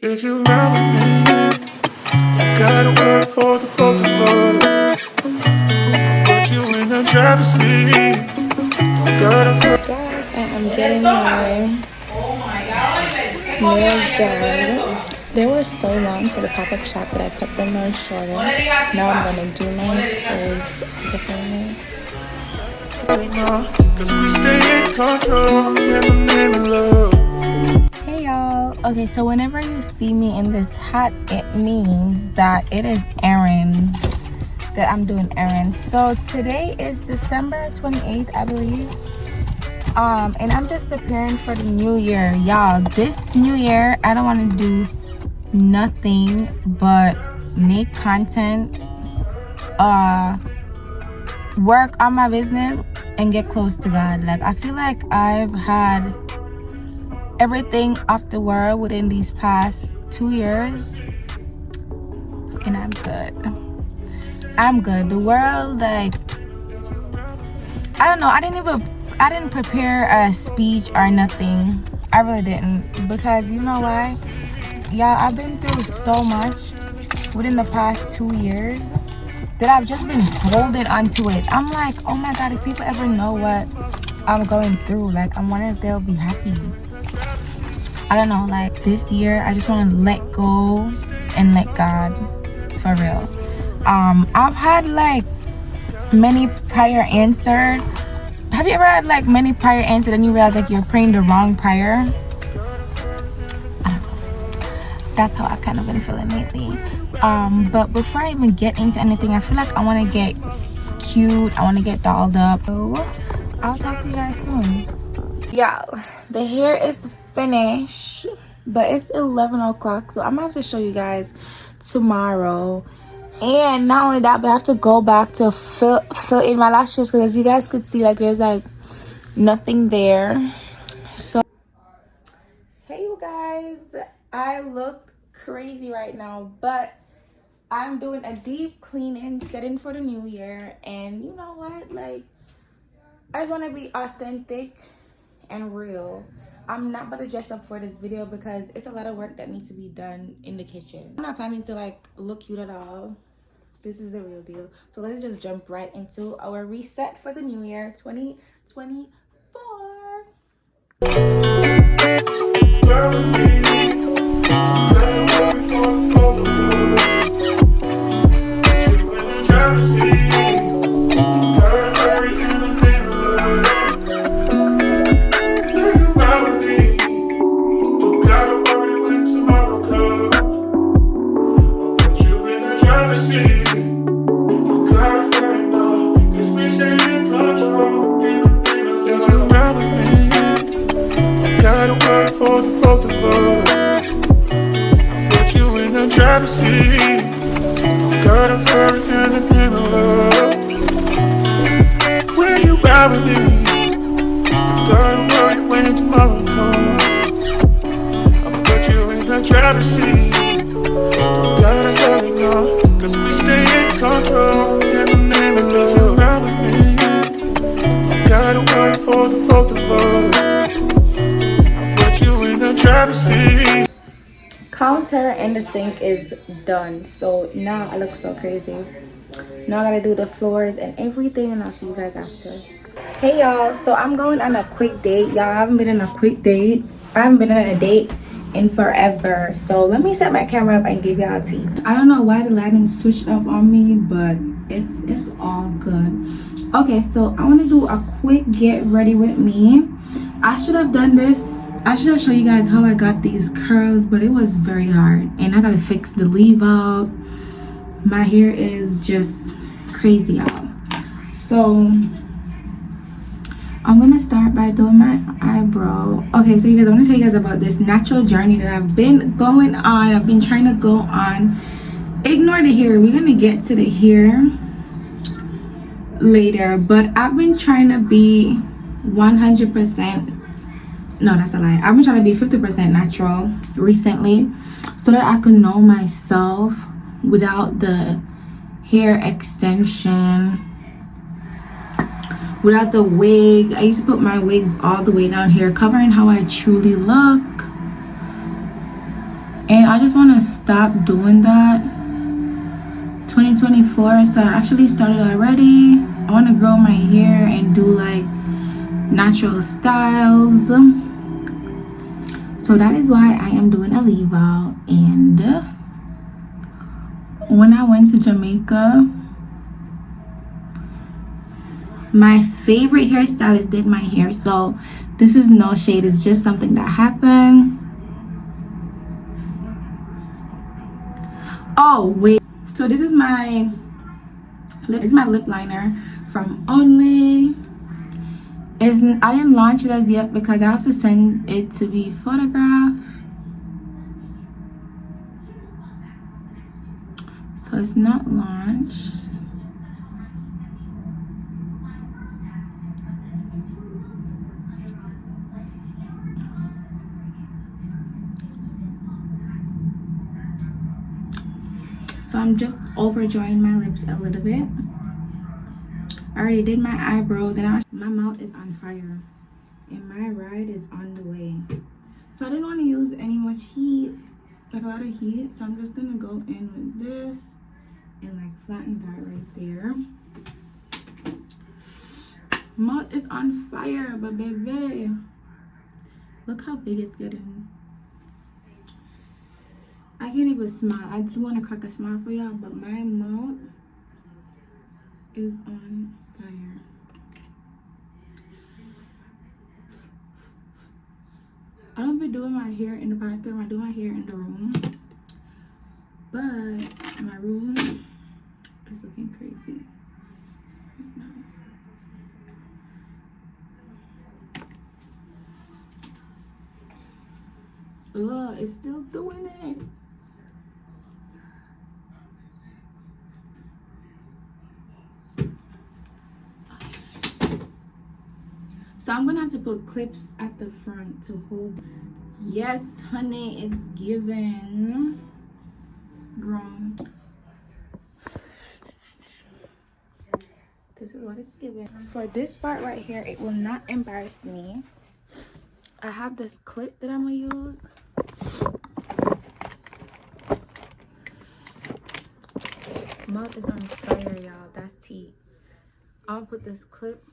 If you ride with me, you gotta work for the both of us. Put you in the driver's seat. Don't gotta hurt. Guys, I am getting my nails done. They were so long for the pop-up shop, but I cut them more shorter. Now I'm gonna do my toes the same way. Cause we stay in control in the name of love. Hey y'all. Okay, so whenever you see me in this hat, it means that it is errands, that I'm doing errands. So today is December 28th, I believe. And I'm just preparing for the new year. Y'all, this new year, I don't want to do nothing but make content, work on my business, and get close to God. Like, I feel like I've had everything off the world within these past 2 years, and I'm good. The world, like, I don't know, I didn't prepare a speech or nothing. I really didn't, because you know why? Yeah, I've been through so much within the past 2 years that I've just been holding onto it. I'm like, oh my God, if people ever know what I'm going through, like, I'm wondering if they'll be happy. I don't know, like, this year I just want to let go and let God, for real. I've had like many prayer answered. Have you ever had like many prayer answered and you realize like you're praying the wrong prayer? That's how I've kind of been feeling lately. But before I even get into anything, I feel like I want to get cute. I want to get dolled up. So I'll talk to you guys soon. Y'all, the hair is finished, but it's 11 o'clock, so I'm gonna have to show you guys tomorrow. And not only that, but I have to go back to fill in my lashes, because as you guys could see, like, there's like nothing there. So hey you guys, I look crazy right now, but I'm doing a deep cleaning, setting for the new year. And you know what, like, I just want to be authentic and real. I'm not about to dress up for this video because it's a lot of work that needs to be done in the kitchen. I'm not planning to like look cute at all. This is the real deal. So let's just jump right into our reset for the new year 2024. For the both of us, I put you in the driver's seat. Gotta hurry in the middle of. When you ride with me, gotta worry when tomorrow comes. I put you in the driver's seat. Don't gotta hurry, no, cause we stay in control in the name of love. If you ride with me, gotta worry for the both of us. Counter and the sink is done, so now I look so crazy. Now I gotta do the floors and everything, and I'll see you guys after. Hey y'all, so I'm going on a quick date. Y'all, I haven't been on a quick date. I haven't been on a date in forever, so let me set my camera up and give y'all tea. I don't know why the lighting switched up on me, but it's all good. Okay, so I want to do a quick get ready with me. I should have done this. I should have shown you guys how I got these curls, but it was very hard. And I gotta fix the leave out. My hair is just crazy out. So I'm gonna start by doing my eyebrow. Okay, so you guys, I wanna tell you guys about this natural journey that I've been going on. I've been trying to go on. Ignore the hair. We're gonna get to the hair later. But I've been trying to be 100%. No, that's a lie. I've been trying to be 50% natural recently so that I can know myself without the hair extension, without the wig. I used to put my wigs all the way down here, covering how I truly look. and I just want to stop doing that. 2024, so I actually started already. I want to grow my hair and do like natural styles, so that is why I am doing a leave out. And when I went to Jamaica, my favorite hairstylist did my hair, so this is no shade, it's just something that happened. Oh wait, so this is my lip liner from Only. I didn't launch it as yet because I have to send it to be photographed, so it's not launched. So I'm just overdrawing my lips a little bit. I already did my eyebrows, and my mouth is on fire and my ride is on the way. So I didn't want to use any much heat, like a lot of heat, so I'm just gonna go in with this and like flatten that right there. Mouth is on fire, but baby, look how big it's getting. I can't even smile. I do want to crack a smile for y'all, but my mouth is on fire. I don't be doing my hair in the bathroom. I do my hair in the room, but my room is looking crazy right now. Ugh, it's still doing it. So I'm gonna have to put clips at the front to hold. Yes, honey, it's given. Grown. This is what it's given. For this part right here, it will not embarrass me. I have this clip that I'm gonna use. Mouth is on fire, y'all. That's tea. I'll put this clip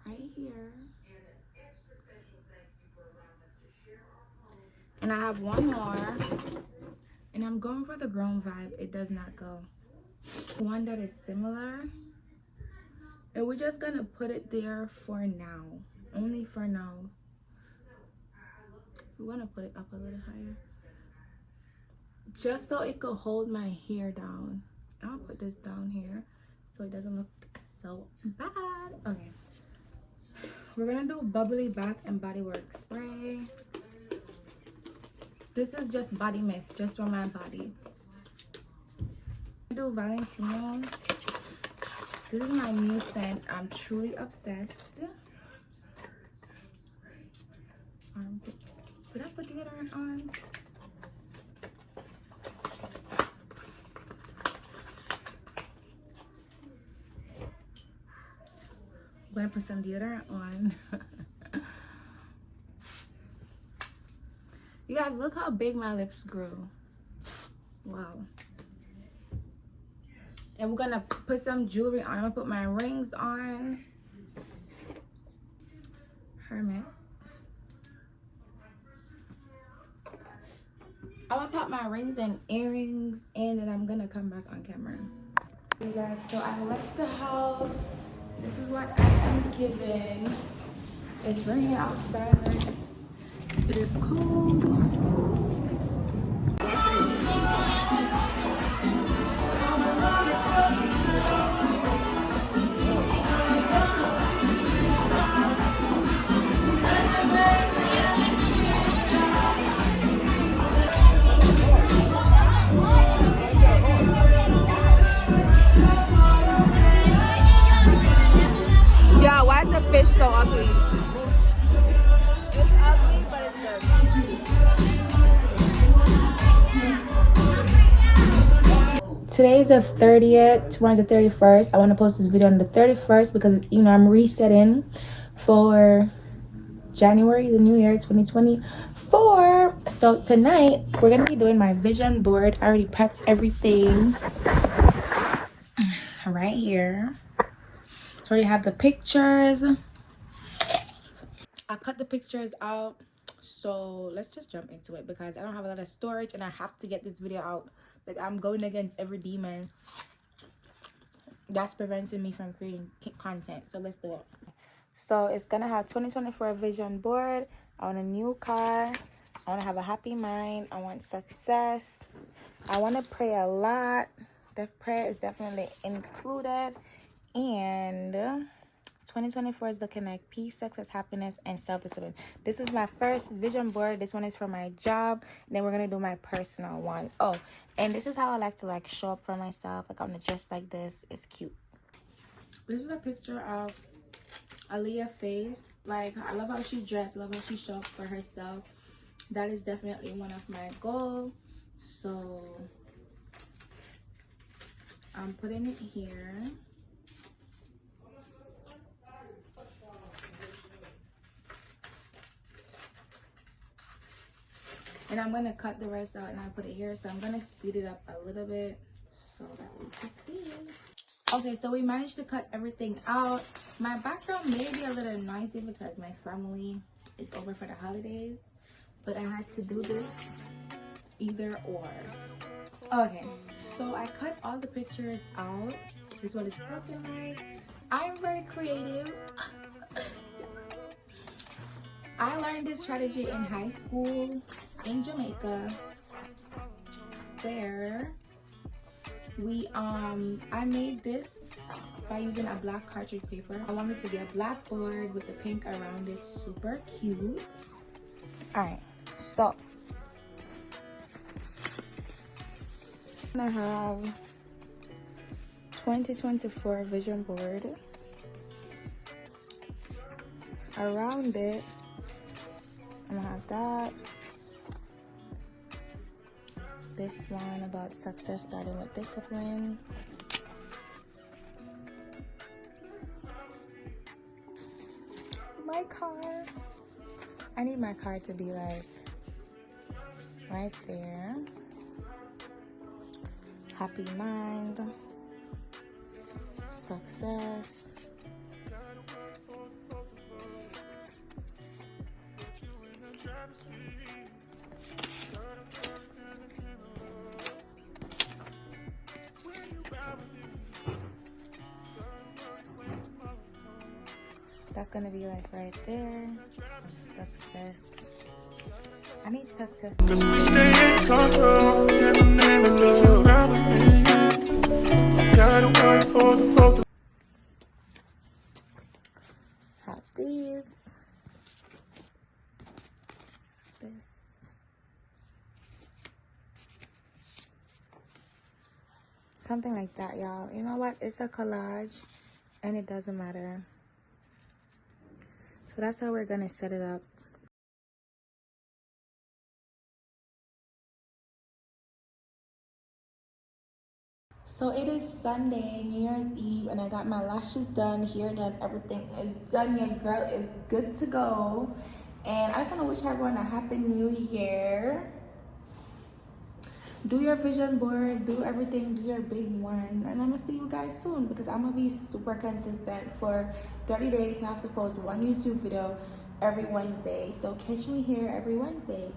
right here. And I have one more. And I'm going for the grown vibe. It does not go. One that is similar. And we're just gonna put it there for now. Only for now. We're gonna put it up a little higher. Just so it could hold my hair down. I'll put this down here so it doesn't look so bad. Okay. We're gonna do Bubbly Bath and Body Works spray. This is just body mist, just for my body. I do Valentino. This is my new scent. I'm truly obsessed. Armpits. Did I put deodorant on? I'm gonna put some deodorant on. You guys, look how big my lips grew. Wow. And we're gonna put some jewelry on. I'm gonna put my rings on. Hermes. I'm gonna pop my rings and earrings, and then I'm gonna come back on camera. You guys, so I left the house. This is what I am given. It's raining outside. It is cold. Yeah, why is the fish so ugly? It's ugly, but it's good. Today is the 30th, tomorrow's the 31st. I want to post this video on the 31st because, you know, I'm resetting for January, the new year, 2024. So tonight we're gonna be doing my vision board. I already prepped everything right here. So I already have the pictures. I cut the pictures out. So let's just jump into it because I don't have a lot of storage and I have to get this video out. Like, I'm going against every demon that's preventing me from creating content. So let's do it. So it's gonna have 2024 vision board. I want a new car. I want to have a happy mind. I want success. I want to pray a lot. The prayer is definitely included. And 2024 is looking like peace, success, happiness, and self-discipline. This is my first vision board. This one is for my job. Then we're gonna do my personal one. Oh, and this is how I like to show up for myself. Like, I'm gonna dress like this. It's cute. This is a picture of Aaliyah's face. Like, I love how she dressed. I love how she showed up for herself. That is definitely one of my goals. So I'm putting it here. And I'm going to cut the rest out and I put it here. So I'm going to speed it up a little bit so that we can see. Okay, so we managed to cut everything out. My background may be a little noisy because my family is over for the holidays. But I had to do this either or. Okay, so I cut all the pictures out. This is what it's looking like. I'm very creative. I learned this strategy in high school in Jamaica, where I made this by using a black cartridge paper. I wanted to be a black board with the pink around it. Super cute. All right, so I have 2024 vision board. Around it, I'm gonna have that. This one about success starting with discipline. My car. I need my car to be like right there. Happy mind. Success. That's gonna be like right there. Success. I need success. Cause we stay in control in the name of love. Ride with me. I gotta work for the both of us. Have these. This. Something like that, y'all. You know what? It's a collage and it doesn't matter. So that's how we're gonna set it up. So it is Sunday, New Year's Eve, and I got my lashes done, hair done, everything is done. Your girl is good to go. And I just want to wish everyone a happy new year. Do your vision board, do everything, do your big one. And I'm gonna see you guys soon because I'm gonna be super consistent for 30 days. So I have to post one YouTube video every Wednesday. So catch me here every Wednesday.